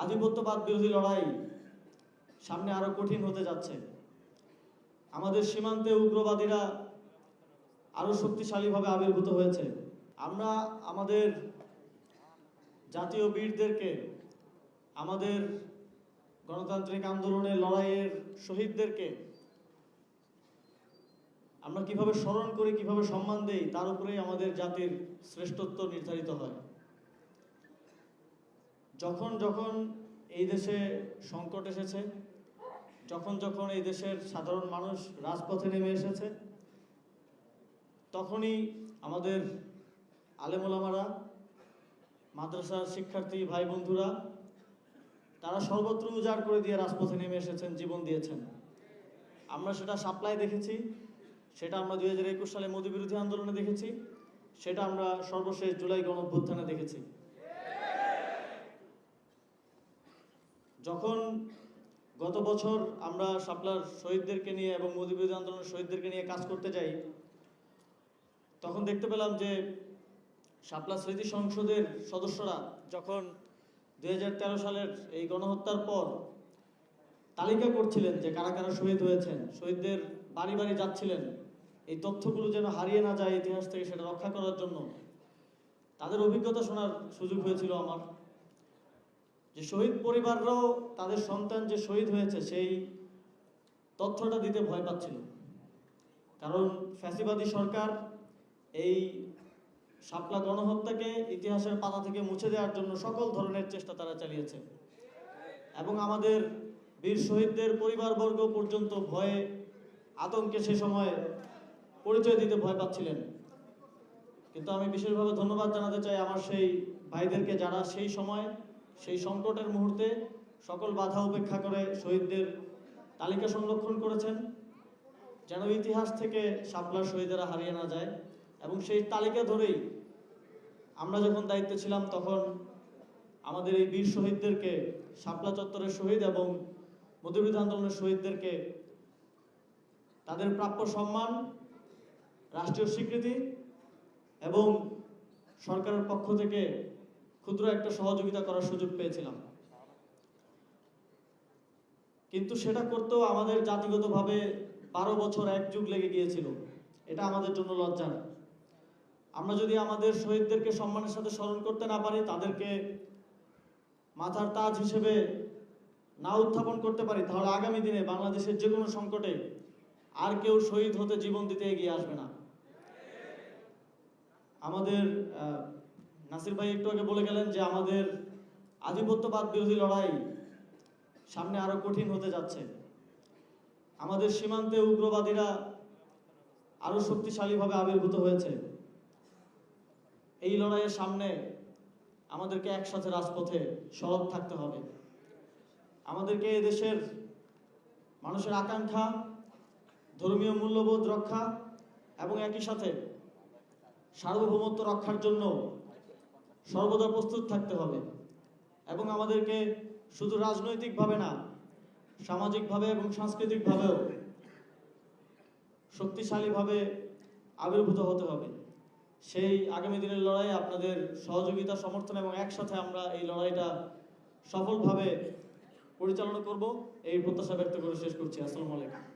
আধিপত্যবাদ বিরোধী লড়াই সামনে আরো কঠিন হতে যাচ্ছে। আমাদের সীমান্তে উগ্রবাদীরা আরো শক্তিশালীভাবে আবির্ভূত হয়েছে। আমরা আমাদের জাতীয় বীরদেরকে, আমাদের গণতান্ত্রিক আন্দোলনের লড়াইয়ের শহীদদেরকে আমরা কিভাবে স্মরণ করি, কিভাবে সম্মান দেই, তার উপরেই আমাদের জাতির শ্রেষ্ঠত্ব নির্ধারিত হয়। যখন যখন এই দেশে সংকট এসেছে, যখন যখন এই দেশের সাধারণ মানুষ রাজপথে নেমে এসেছে, তখনই আমাদের আলেম ওলামারা, মাদ্রাসার শিক্ষার্থী ভাই বন্ধুরা তারা সর্বত্র উজাড় করে দিয়ে রাজপথে নেমে এসেছেন, জীবন দিয়েছেন। আমরা সেটা সাপ্লাই দেখেছি, সেটা আমরা 2021 সালে মোদি বিরোধী আন্দোলনে দেখেছি, সেটা আমরা সর্বশেষ জুলাই গণঅভ্যুত্থানে দেখেছি। যখন গত বছর আমরা শাপলার শহীদদেরকে নিয়ে এবং মোদি বিরোধী আন্দোলনের শহীদদেরকে নিয়ে কাজ করতে যাই, তখন দেখতে পেলাম যে শাপলা স্মৃতি সংসদের সদস্যরা যখন 2013 সালের এই গণহত্যার পর তালিকা করছিলেন যে কারা কারা শহীদ হয়েছেন, শহীদদের বাড়ি বাড়ি যাচ্ছিলেন এই তথ্যগুলো যেন হারিয়ে না যায় ইতিহাস থেকে, সেটা রক্ষা করার জন্য তাদের অভিজ্ঞতা শোনার সুযোগ হয়েছিল আমার। যে শহীদ পরিবাররাও তাদের সন্তান যে শহীদ হয়েছে সেই তথ্যটা দিতে ভয় পাচ্ছিল, কারণ ফ্যাসিবাদী সরকার এই শাপলা গণহত্যাকে ইতিহাসের পাতা থেকে মুছে দেওয়ার জন্য সকল ধরনের চেষ্টা তারা চালিয়েছে এবং আমাদের বীর শহীদদের পরিবারবর্গ পর্যন্ত ভয়ে আতঙ্কে সে সময় পরিচয় দিতে ভয় পাচ্ছিলেন। কিন্তু আমি বিশেষভাবে ধন্যবাদ জানাতে চাই আমার সেই ভাইদেরকে, যারা সেই সময় সেই সংকটের মুহূর্তে সকল বাধা উপেক্ষা করে শহীদদের তালিকা সংরক্ষণ করেছেন, যেন ইতিহাস থেকে শাপলার শহীদেরা হারিয়ে না যায়। এবং সেই তালিকা ধরেই আমরা যখন দায়িত্বে ছিলাম তখন আমাদের এই বীর শহীদদেরকে, শাপলা চত্বরের শহীদ এবং মোদিবিরোধী আন্দোলনের শহীদদেরকে তাদের প্রাপ্য সম্মান, রাষ্ট্রীয় স্বীকৃতি এবং সরকারের পক্ষ থেকে ক্ষুদ্র একটা সহযোগিতা করার সুযোগ পেয়েছিলাম। কিন্তু সেটা করতেও আমাদের জাতিগতভাবে 12 বছর এক যুগ লেগে গিয়েছিল। এটা আমাদের জন্য লজ্জার। আমরা যদি আমাদের শহীদদেরকে সম্মানের সাথে স্মরণ করতে না পারি, তাদেরকে মাথার তাজ হিসেবে না উত্থাপন করতে পারি, তাহলে আগামী দিনে বাংলাদেশের যে কোনো সংকটে আর কেউ শহীদ হতে, জীবন দিতে এগিয়ে আসবে না। আমাদের নাসির ভাই একটু আগে বলে গেলেন যে আমাদের আধিপত্যবাদ বিরোধী লড়াই সামনে আরো কঠিন হতে যাচ্ছে। আমাদের সীমান্তে উগ্রবাদীরা আরো শক্তিশালীভাবে আবির্ভূত হয়েছে। এই লড়াইয়ের সামনে আমাদেরকে একসাথে রাজপথে সরব থাকতে হবে। আমাদেরকে এদেশের মানুষের আকাঙ্ক্ষা, ধর্মীয় মূল্যবোধ রক্ষা এবং একই সাথে সার্বভৌমত্ব রক্ষার জন্য সর্বদা প্রস্তুত থাকতে হবে এবং আমাদেরকে শুধু রাজনৈতিকভাবে না, সামাজিকভাবে এবং সাংস্কৃতিকভাবেও শক্তিশালীভাবে আবির্ভূত হতে হবে। সেই আগামী দিনের লড়াই আপনাদের সহযোগিতা, সমর্থন এবং একসাথে আমরা এই লড়াইটা সফলভাবে পরিচালনা করব, এই প্রত্যাশা ব্যক্ত করে শেষ করছি। আসসালামু আলাইকুম।